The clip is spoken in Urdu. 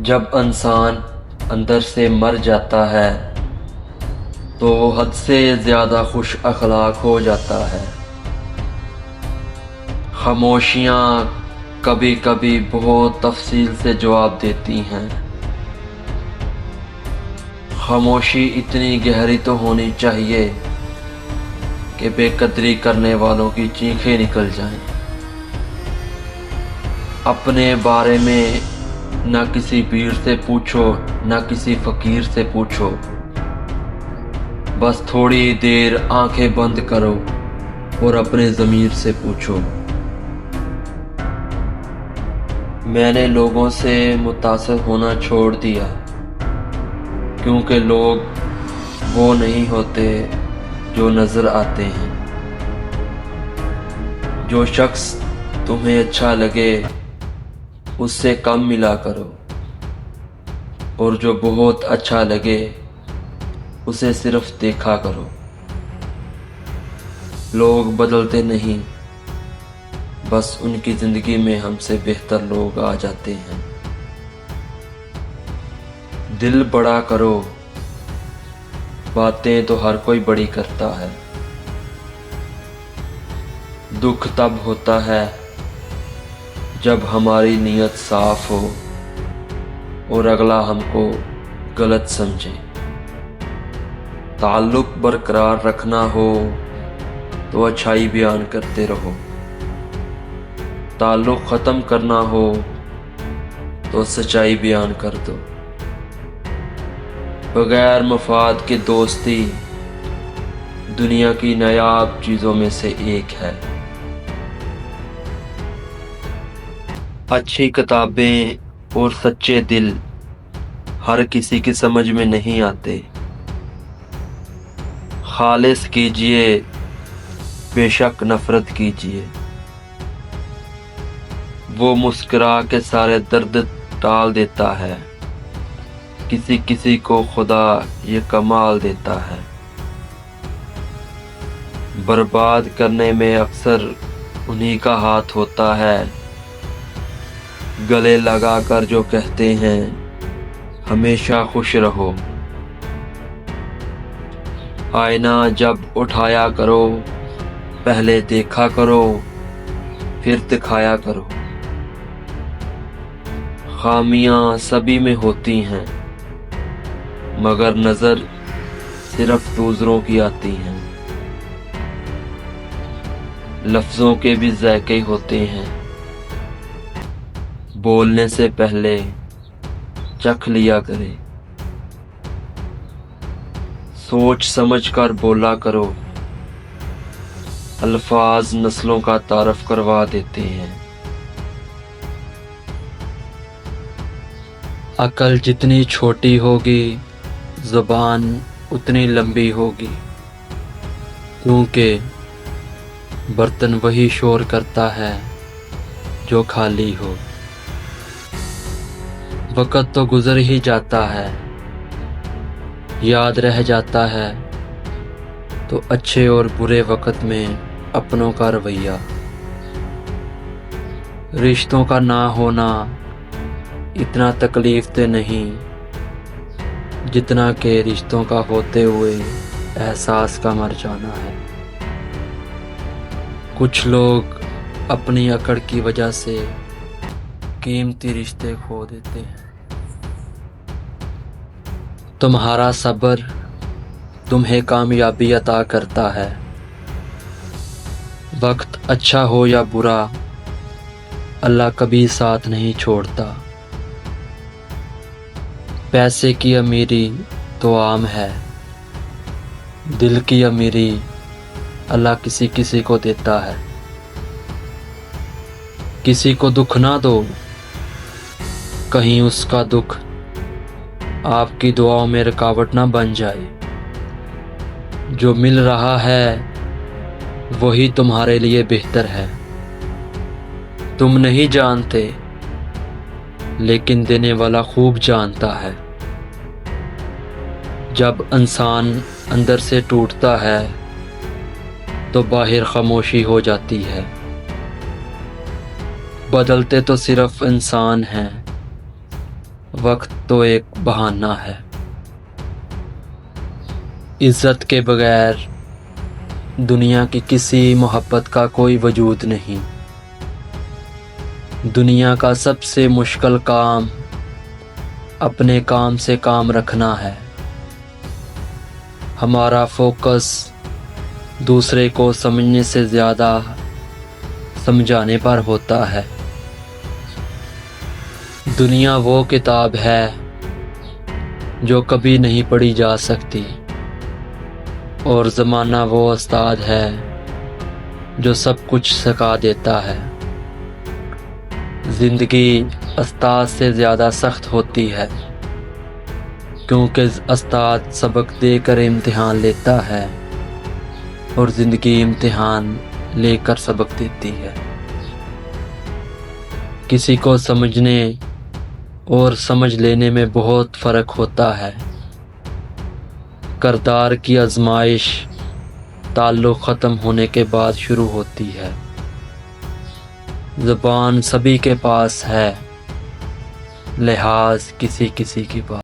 جب انسان اندر سے مر جاتا ہے تو وہ حد سے زیادہ خوش اخلاق ہو جاتا ہے۔ خاموشیاں کبھی کبھی بہت تفصیل سے جواب دیتی ہیں۔ خاموشی اتنی گہری تو ہونی چاہیے کہ بے قدری کرنے والوں کی چیخیں نکل جائیں۔ اپنے بارے میں نہ کسی پیر سے پوچھو نہ کسی فقیر سے پوچھو، بس تھوڑی دیر آنکھیں بند کرو اور اپنے ضمیر سے پوچھو۔ میں نے لوگوں سے متاثر ہونا چھوڑ دیا کیونکہ لوگ وہ نہیں ہوتے جو نظر آتے ہیں۔ جو شخص تمہیں اچھا لگے اس سے کم ملا کرو، اور جو بہت اچھا لگے اسے صرف دیکھا کرو۔ لوگ بدلتے نہیں، بس ان کی زندگی میں ہم سے بہتر لوگ آ جاتے ہیں۔ دل بڑا کرو، باتیں تو ہر کوئی بڑی کرتا ہے۔ دکھ تب ہوتا ہے جب ہماری نیت صاف ہو اور اگلا ہم کو غلط سمجھے۔ تعلق برقرار رکھنا ہو تو اچھائی بیان کرتے رہو، تعلق ختم کرنا ہو تو سچائی بیان کر دو۔ بغیر مفاد کے دوستی دنیا کی نایاب چیزوں میں سے ایک ہے۔ اچھی کتابیں اور سچے دل ہر کسی کی سمجھ میں نہیں آتے۔ خالص کیجئے، بے شک نفرت کیجئے۔ وہ مسکرا کے سارے درد ٹال دیتا ہے، کسی کسی کو خدا یہ کمال دیتا ہے۔ برباد کرنے میں اکثر انہی کا ہاتھ ہوتا ہے، گلے لگا کر جو کہتے ہیں ہمیشہ خوش رہو۔ آئینہ جب اٹھایا کرو پہلے دیکھا کرو پھر دکھایا کرو۔ خامیاں سبھی میں ہوتی ہیں مگر نظر صرف دوسروں کی آتی ہیں۔ لفظوں کے بھی ذائقے ہوتے ہیں، بولنے سے پہلے چکھ لیا کرے۔ سوچ سمجھ کر بولا کرو، الفاظ نسلوں کا تعارف کروا دیتے ہیں۔ عقل جتنی چھوٹی ہوگی زبان اتنی لمبی ہوگی، کیونکہ برتن وہی شور کرتا ہے جو خالی ہو۔ وقت تو گزر ہی جاتا ہے، یاد رہ جاتا ہے تو اچھے اور برے وقت میں اپنوں کا رویہ۔ رشتوں کا نہ ہونا اتنا تکلیف دہ نہیں جتنا کہ رشتوں کا ہوتے ہوئے احساس کا مر جانا ہے۔ کچھ لوگ اپنی اکڑ کی وجہ سے قیمتی رشتے کھو دیتے ہیں۔ تمہارا صبر تمہیں کامیابی عطا کرتا ہے۔ وقت اچھا ہو یا برا اللہ کبھی ساتھ نہیں چھوڑتا۔ پیسے کی امیری تو عام ہے، دل کی امیری اللہ کسی کسی کو دیتا ہے۔ کسی کو دکھ نہ دو، کہیں اس کا دکھ آپ کی دعاؤں میں رکاوٹ نہ بن جائے۔ جو مل رہا ہے وہی تمہارے لیے بہتر ہے۔ تم نہیں جانتے لیکن دینے والا خوب جانتا ہے۔ جب انسان اندر سے ٹوٹتا ہے تو باہر خاموشی ہو جاتی ہے۔ بدلتے تو صرف انسان ہیں، وقت تو ایک بہانہ ہے۔ عزت کے بغیر دنیا کی کسی محبت کا کوئی وجود نہیں۔ دنیا کا سب سے مشکل کام اپنے کام سے کام رکھنا ہے۔ ہمارا فوکس دوسرے کو سمجھنے سے زیادہ سمجھانے پر ہوتا ہے۔ دنیا وہ کتاب ہے جو کبھی نہیں پڑھی جا سکتی، اور زمانہ وہ استاد ہے جو سب کچھ سکھا دیتا ہے۔ زندگی استاد سے زیادہ سخت ہوتی ہے، کیونکہ استاد سبق دے کر امتحان لیتا ہے اور زندگی امتحان لے کر سبق دیتی ہے۔ کسی کو سمجھنے اور سمجھ لینے میں بہت فرق ہوتا ہے۔ کردار کی آزمائش تعلق ختم ہونے کے بعد شروع ہوتی ہے۔ زبان سبھی کے پاس ہے، لحاظ کسی کسی کی بات